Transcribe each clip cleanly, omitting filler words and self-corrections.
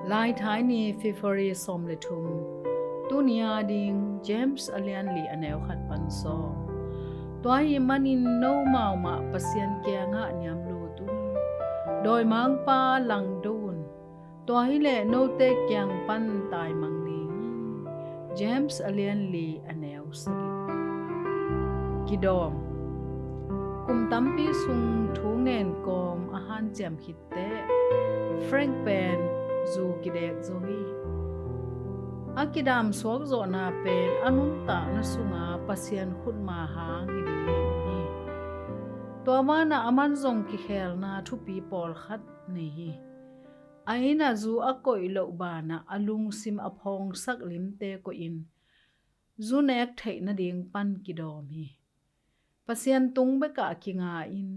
lai thái ni February som le thum tu nia ding James alian li aneu khat pan so toy manin no mau ma pasien kya nga nyam lu tu doi mang pa lang don toy le no te kyang pan tai mang ni James alian li aneu sagi kidom kum tampi sung thu ngen kom ahan jam hitte Frank Pen zu kidek zohi akidam swak zo na pen anun ta na sunga pasien khut ma hang hidi ni to mana aman zong ki khel na thu pi pol khat nei hi aina zu akoi lo bana alung sim aphong sak lim te ko in zu nek thei na ding pan kidom hi pasien tung be ka kinga in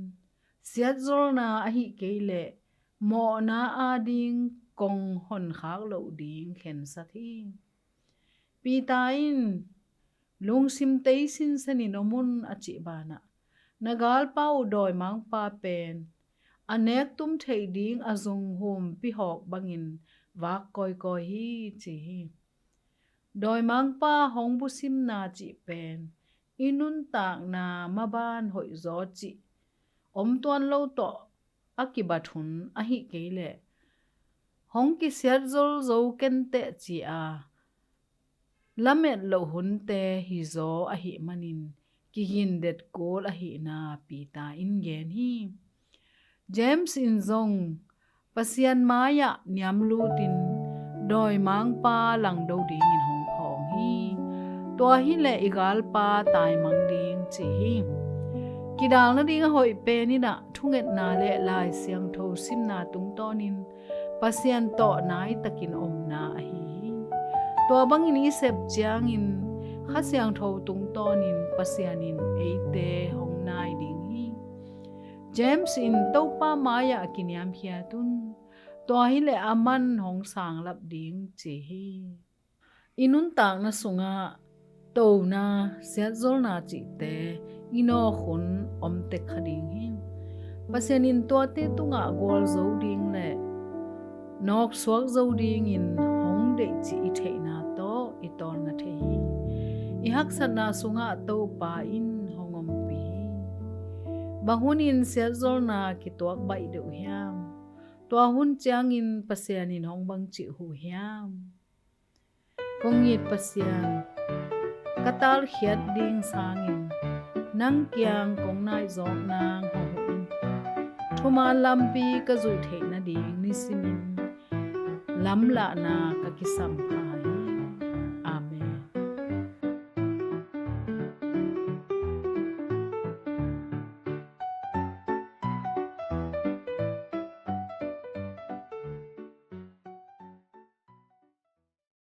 siat zol na a hi keile mo na a ding kong hon khak lo ding khen sa thi pi tain lung sim te sin sani nomun achi bana nagal pau doi mang pa pen anek tum thei ding azung hum pi hok bangin wak koi koi hi chi doi mang pa hong bu sim na chi pen inun tak na maban hoi zo chi om tuan lo to akibathun ahi keile hong ki siat zol zo ken te chi a lamet lo hun te hi zo ahi manin ki hin det kol ahi na pita in gen hi James in zong pasian maya nyam lu tin doi mang pa lang do ding in hong khong hi to hi le igal pa tai mang ding chi hi kidal na ding hoi pe ni na thunget na le lai siang tho sim na tung tonin pasian to nai takin om na hi to bangin isep chiang in khasyang tho tung tonin pasianin eite hong nai ding hi James in topa maya kinyam hia tun to hi le aman hong sang lap ding chi hi inun tang na sunga to na siat zol na chi te ino khun om te khading hi pasianin to te tunga gol zo ding le nok swak zo ding in hong de chi the na to itol na the hi i hak san na sunga to pa in hongom pi bangunin sia zol na ki tuak bai de hiam to hun chang in pasianin hong bang chi hu hiam kongit pasian katal khiat ding sangin nang kyang kong nai zong nang ho thuma lampi ka zu the na ding ni simin lamla na ka kisam phai